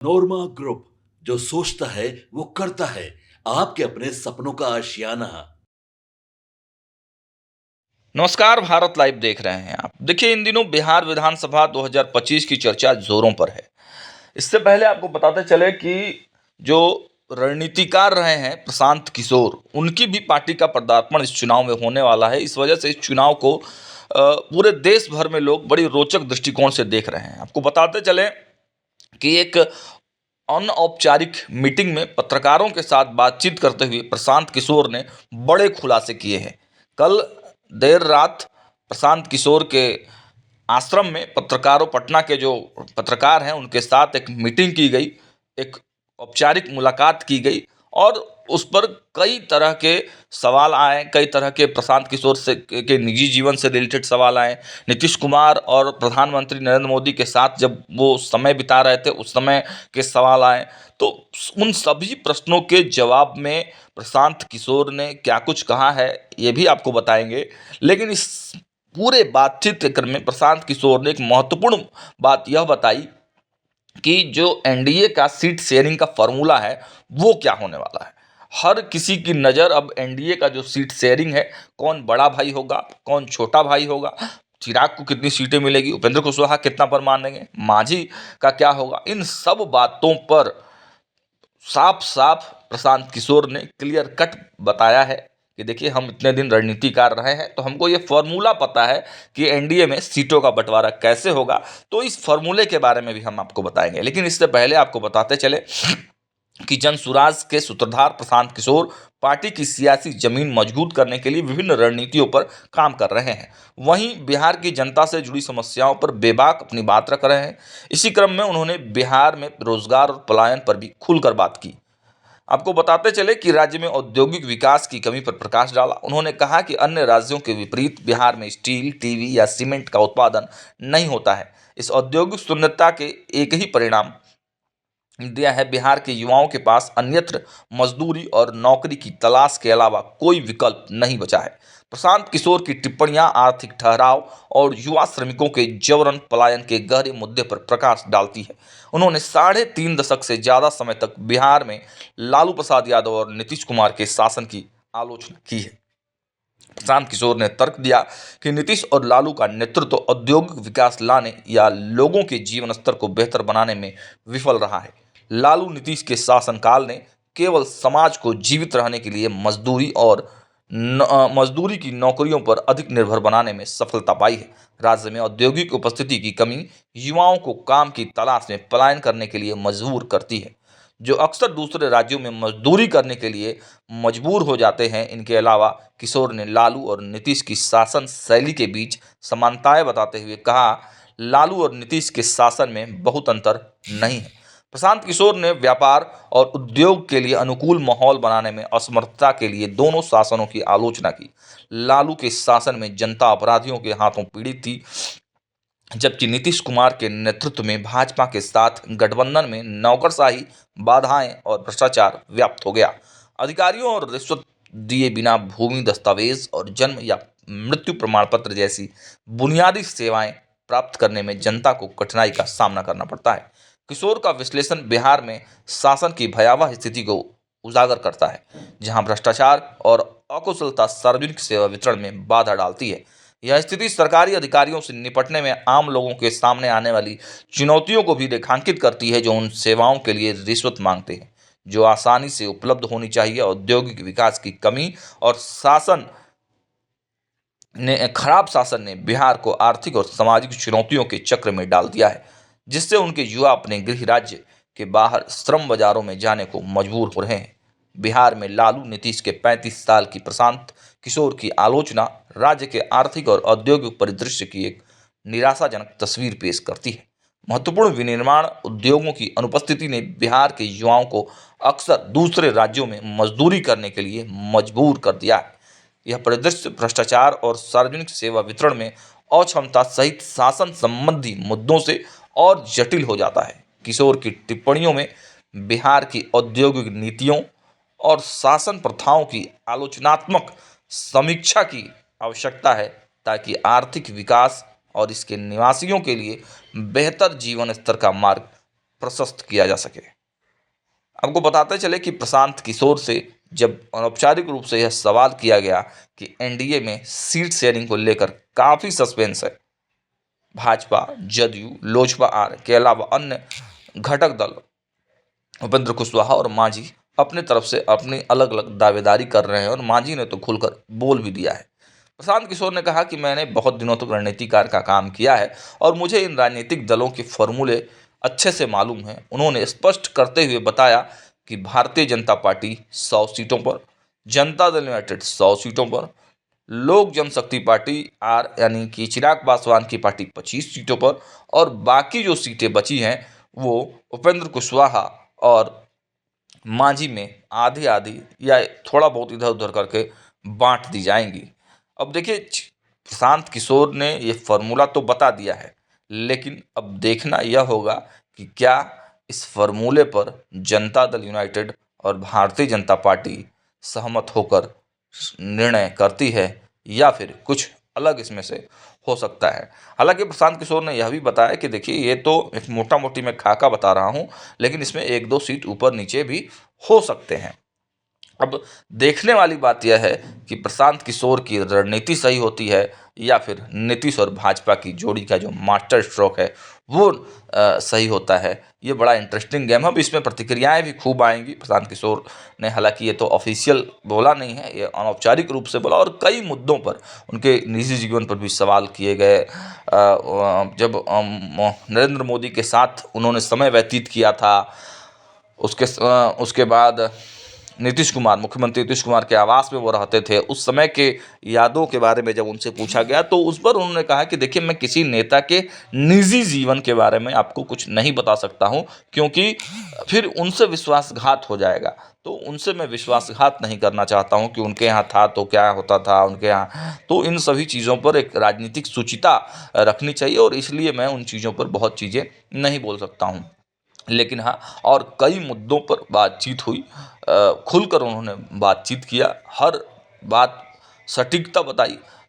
नोरमा group, जो सोचता है वो करता है। आपके अपने सपनों का आशियाना। नमस्कार। भारत लाइव देख रहे हैं आप। देखिए, इन दिनों बिहार विधानसभा 2025 की चर्चा जोरों पर है। इससे पहले आपको बताते चले कि जो रणनीतिकार रहे हैं प्रशांत किशोर, उनकी भी पार्टी का पदार्पण इस चुनाव में होने वाला है। इस वजह से इस चुनाव को पूरे देश भर में लोग बड़ी रोचक दृष्टिकोण से देख रहे हैं। आपको बताते चले कि एक अनौपचारिक मीटिंग में पत्रकारों के साथ बातचीत करते हुए प्रशांत किशोर ने बड़े खुलासे किए हैं। कल देर रात प्रशांत किशोर के आश्रम में पत्रकारों, पटना के जो पत्रकार हैं उनके साथ एक मीटिंग की गई, एक औपचारिक मुलाकात की गई और उस पर कई तरह के सवाल आए, कई तरह के प्रशांत किशोर से के निजी जीवन से रिलेटेड सवाल आए। नीतीश कुमार और प्रधानमंत्री नरेंद्र मोदी के साथ जब वो समय बिता रहे थे उस समय के सवाल आए। तो उन सभी प्रश्नों के जवाब में प्रशांत किशोर ने क्या कुछ कहा है ये भी आपको बताएंगे। लेकिन इस पूरे बातचीत के क्रम में प्रशांत किशोर ने एक महत्वपूर्ण बात यह बताई कि जो एनडीए का सीट शेयरिंग का फॉर्मूला है वो क्या होने वाला है। हर किसी की नज़र अब एनडीए का जो सीट शेयरिंग है, कौन बड़ा भाई होगा, कौन छोटा भाई होगा, चिराग को कितनी सीटें मिलेगी, उपेंद्र कुशवाहा कितना पर मानेंगे, मांझी का क्या होगा, इन सब बातों पर साफ साफ प्रशांत किशोर ने क्लियर कट बताया है कि देखिए, हम इतने दिन रणनीतिकार रहे हैं तो हमको ये फॉर्मूला पता है कि एनडीए में सीटों का बंटवारा कैसे होगा। तो इस फॉर्मूले के बारे में भी हम आपको बताएंगे। लेकिन इससे पहले आपको बताते चले कि जनसुराज के सूत्रधार प्रशांत किशोर पार्टी की सियासी जमीन मजबूत करने के लिए विभिन्न रणनीतियों पर काम कर रहे हैं। वहीं बिहार की जनता से जुड़ी समस्याओं पर बेबाक अपनी बात रख रहे हैं। इसी क्रम में उन्होंने बिहार में रोजगार और पलायन पर भी खुलकर बात की। आपको बताते चले कि राज्य में औद्योगिक विकास की कमी पर प्रकाश डाला। उन्होंने कहा कि अन्य राज्यों के विपरीत बिहार में स्टील, टीवी या सीमेंट का उत्पादन नहीं होता है। इस औद्योगिक शून्यता के एक ही परिणाम दिया है, बिहार के युवाओं के पास अन्यत्र मजदूरी और नौकरी की तलाश के अलावा कोई विकल्प नहीं बचा है। प्रशांत किशोर की टिप्पणियां आर्थिक ठहराव और युवा श्रमिकों के जबरन पलायन के गहरे मुद्दे पर प्रकाश डालती है। उन्होंने 3.5 दशक से ज़्यादा समय तक बिहार में लालू प्रसाद यादव और नीतीश कुमार के शासन की आलोचना की है। प्रशांत किशोर ने तर्क दिया कि नीतीश और लालू का नेतृत्व औद्योगिक विकास लाने या लोगों के जीवन स्तर को बेहतर बनाने में विफल रहा है। लालू नीतीश के शासनकाल ने केवल समाज को जीवित रहने के लिए मजदूरी की नौकरियों पर अधिक निर्भर बनाने में सफलता पाई है। राज्य में औद्योगिक उपस्थिति की कमी युवाओं को काम की तलाश में पलायन करने के लिए मजबूर करती है, जो अक्सर दूसरे राज्यों में मजदूरी करने के लिए मजबूर हो जाते हैं। इनके अलावा किशोर ने लालू और नीतीश की शासन शैली के बीच समानताएं बताते हुए कहा, लालू और नीतीश के शासन में बहुत अंतर नहीं है। प्रशांत किशोर ने व्यापार और उद्योग के लिए अनुकूल माहौल बनाने में असमर्थता के लिए दोनों शासनों की आलोचना की। लालू के शासन में जनता अपराधियों के हाथों पीड़ित थी, जबकि नीतीश कुमार के नेतृत्व में भाजपा के साथ गठबंधन में नौकरशाही, बाधाएं और भ्रष्टाचार व्याप्त हो गया। अधिकारियों और रिश्वत दिए बिना भूमि दस्तावेज और जन्म या मृत्यु प्रमाण पत्र जैसी बुनियादी सेवाएं प्राप्त करने में जनता को कठिनाई का सामना करना पड़ता है। किशोर का विश्लेषण बिहार में शासन की भयावह स्थिति को उजागर करता है, जहां भ्रष्टाचार और अकुशलता सार्वजनिक सेवा वितरण में बाधा डालती है। यह स्थिति सरकारी अधिकारियों से निपटने में आम लोगों के सामने आने वाली चुनौतियों को भी रेखांकित करती है, जो उन सेवाओं के लिए रिश्वत मांगते हैं जो आसानी से उपलब्ध होनी चाहिए। औद्योगिक विकास की कमी और खराब शासन ने बिहार को आर्थिक और सामाजिक चुनौतियों के चक्र में डाल दिया है, जिससे उनके युवा अपने गृह राज्य के बाहर श्रम बाजारों में जाने को मजबूर हो रहे हैं। बिहार में लालू नीतीश के 35 साल की प्रशांत किशोर की आलोचना राज्य के आर्थिक और औद्योगिक परिदृश्य की एक निराशाजनक तस्वीर पेश करती है। महत्वपूर्ण विनिर्माण उद्योगों की अनुपस्थिति ने बिहार के युवाओं को अक्सर दूसरे राज्यों में मजदूरी करने के लिए मजबूर कर दिया है। यह परिदृश्य भ्रष्टाचार और सार्वजनिक सेवा वितरण में अक्षमता सहित शासन संबंधी मुद्दों से और जटिल हो जाता है। किशोर की टिप्पणियों में बिहार की औद्योगिक नीतियों और शासन प्रथाओं की आलोचनात्मक समीक्षा की आवश्यकता है, ताकि आर्थिक विकास और इसके निवासियों के लिए बेहतर जीवन स्तर का मार्ग प्रशस्त किया जा सके। आपको बताते चले कि प्रशांत किशोर से जब अनौपचारिक रूप से यह सवाल किया गया कि एनडीए में सीट शेयरिंग को लेकर काफ़ी सस्पेंस है, भाजपा, जदयू, लोजपा आर के अलावा अन्य घटक दल उपेंद्र कुशवाहा और मांझी अपने तरफ से अपनी अलग अलग दावेदारी कर रहे हैं और मांझी ने तो खुलकर बोल भी दिया है। प्रशांत किशोर ने कहा कि मैंने बहुत दिनों तक रणनीतिकार का काम किया है और मुझे इन राजनीतिक दलों के फॉर्मूले अच्छे से मालूम है। उन्होंने स्पष्ट करते हुए बताया कि भारतीय जनता पार्टी 100 सीटों पर, जनता दल यूनाइटेड 100 सीटों पर, लोक जनशक्ति पार्टी आर यानी कि चिराग पासवान की पार्टी 25 सीटों पर और बाकी जो सीटें बची हैं वो उपेंद्र कुशवाहा और मांझी में आधी आधी या थोड़ा बहुत इधर उधर करके बांट दी जाएंगी। अब देखिए प्रशांत किशोर ने ये फॉर्मूला तो बता दिया है, लेकिन अब देखना यह होगा कि क्या इस फॉर्मूले पर जनता दल यूनाइटेड और भारतीय जनता पार्टी सहमत होकर निर्णय करती है या फिर कुछ अलग इसमें से हो सकता है। हालांकि प्रशांत किशोर ने यह भी बताया कि देखिए ये तो एक मोटा मोटी मैं खाका बता रहा हूँ, लेकिन इसमें 1-2 सीट ऊपर नीचे भी हो सकते हैं। अब देखने वाली बात यह है कि प्रशांत किशोर की रणनीति सही होती है या फिर नीतीश और भाजपा की जोड़ी का जो मास्टर स्ट्रोक है वो सही होता है। ये बड़ा इंटरेस्टिंग गेम है। अब इसमें प्रतिक्रियाएं भी खूब आएंगी। प्रशांत किशोर ने हालांकि ये तो ऑफिशियल बोला नहीं है, ये अनौपचारिक रूप से बोला और कई मुद्दों पर उनके निजी जीवन पर भी सवाल किए गए। जब नरेंद्र मोदी के साथ उन्होंने समय व्यतीत किया था, उसके बाद मुख्यमंत्री नीतीश कुमार के आवास में वो रहते थे, उस समय के यादों के बारे में जब उनसे पूछा गया तो उस पर उन्होंने कहा कि देखिए मैं किसी नेता के निजी जीवन के बारे में आपको कुछ नहीं बता सकता हूं, क्योंकि फिर उनसे विश्वासघात हो जाएगा। तो उनसे मैं विश्वासघात नहीं करना चाहता हूं कि उनके यहाँ था तो क्या होता था उनके यहाँ। तो इन सभी चीज़ों पर एक राजनीतिक शुचिता रखनी चाहिए और इसलिए मैं उन चीज़ों पर बहुत चीज़ें नहीं बोल सकता हूँ। लेकिन हाँ, और कई मुद्दों पर बातचीत हुई, खुलकर उन्होंने बातचीत किया, हर बात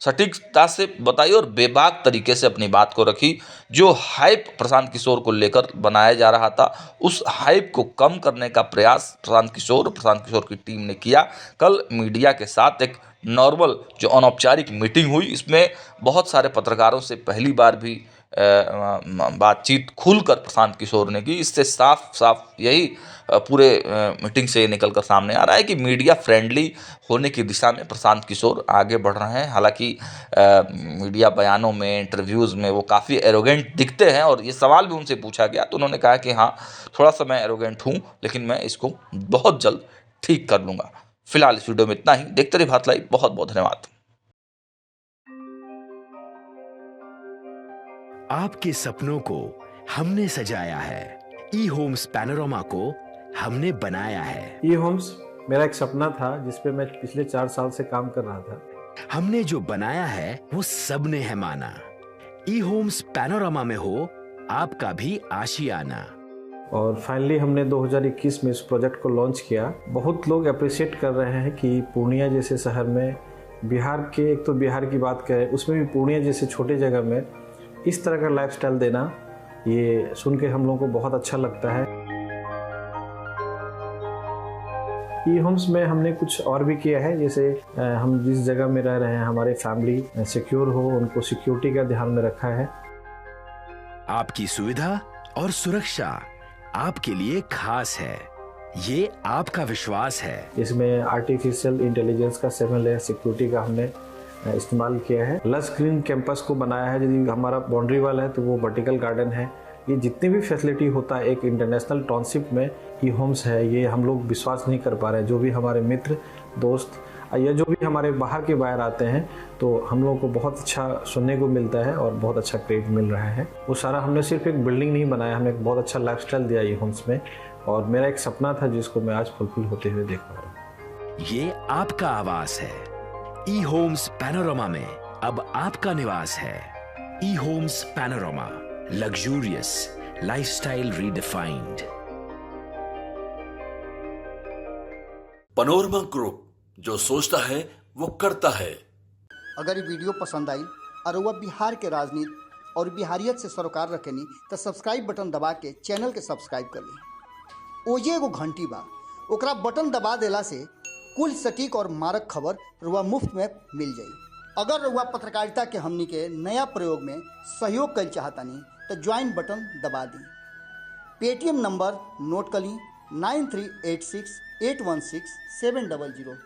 सटीकता से बताई और बेबाक तरीके से अपनी बात को रखी। जो हाइप प्रशांत किशोर को लेकर बनाया जा रहा था, उस हाइप को कम करने का प्रयास प्रशांत किशोर की टीम ने किया। कल मीडिया के साथ एक नॉर्मल जो अनौपचारिक मीटिंग हुई, इसमें बहुत सारे पत्रकारों से पहली बार भी बातचीत खुलकर प्रशांत किशोर ने की। इससे साफ साफ यही पूरे मीटिंग से निकल कर सामने आ रहा है कि मीडिया फ्रेंडली होने की दिशा में प्रशांत किशोर आगे बढ़ रहे हैं। हालांकि मीडिया बयानों में, इंटरव्यूज़ में वो काफ़ी एरोगेंट दिखते हैं और ये सवाल भी उनसे पूछा गया तो उन्होंने कहा कि हाँ, थोड़ा सा मैं एरोगेंट हूँ, लेकिन मैं इसको बहुत जल्द ठीक कर लूँगा। फिलहाल इस वीडियो में इतना ही। देखते रहिए भारत लाइव। बहुत बहुत धन्यवाद। आपके सपनों को हमने सजाया है, ई होम्स पैनोरमा को हमने बनाया है। ई होम्स मेरा एक सपना था जिस पे मैं पिछले 4 साल से काम कर रहा था। हमने जो बनाया है वो सबने है माना। ई होम्स पैनोरमा में हो आपका भी आशियाना। और फाइनली हमने 2021 में इस प्रोजेक्ट को लॉन्च किया। बहुत लोग अप्रिशिएट कर रहे हैं कि पूर्णिया जैसे शहर में, बिहार के, एक तो बिहार की बात करें उसमें भी पूर्णिया जैसे छोटे जगह में इस तरह का लाइफस्टाइल देना, ये सुन के हम लोगों को बहुत अच्छा लगता है। ई होम्स में हमने कुछ और भी किया है, जैसे हम जिस जगह में रह रहे हैं हमारे फैमिली सिक्योर हो, उनको सिक्योरिटी का ध्यान में रखा है। आपकी सुविधा और सुरक्षा आपके लिए खास है, ये आपका विश्वास है। इसमें आर्टिफिशियल इंटेलिजेंस का 7 लेयर सिक्योरिटी का हमने इस्तेमाल किया है। लस ग्रीन कैंपस को बनाया है। यदि हमारा बाउंड्री वाल है तो वो वर्टिकल गार्डन है। ये जितनी भी फैसिलिटी होता है एक इंटरनेशनल टाउनशिप में ई होम्स है, ये हम लोग विश्वास नहीं कर पा रहे हैं। जो भी हमारे मित्र, दोस्त या जो भी हमारे बाहर के बाहर आते हैं तो हम लोगों को बहुत अच्छा सुनने को मिलता है और बहुत अच्छा क्रेडिट मिल रहा है। वो सारा हमने सिर्फ एक बिल्डिंग नहीं बनाया, हमें एक बहुत अच्छा लाइफस्टाइल दिया ई होम्स में, और मेरा एक सपना था जिसको मैं आज फुलफिल होते हुए देख पा रहा हूँ। ये आपका आवास है। ई होम्स पैनोरमा में अब आपका निवास है। E homes panorama, luxurious lifestyle redefined. Panorama group, जो सोचता है वो करता है। अगर ये वीडियो पसंद आई और वह बिहार के राजनीति और बिहारियत से सरोकार रखेनी तो सब्सक्राइब बटन दबा के चैनल के सब्सक्राइब कर ली। ओजे एगो घंटी बा, ओकरा बटन दबा देला से कुल सटीक और मारक खबर रुआ मुफ्त में मिल जाई। अगर रुआ पत्रकारिता के हमनी के नया प्रयोग में सहयोग कर चाहतानी तो ज्वाइन बटन दबा दी। पेटीएम नंबर नोट कर ली 9386 816 700।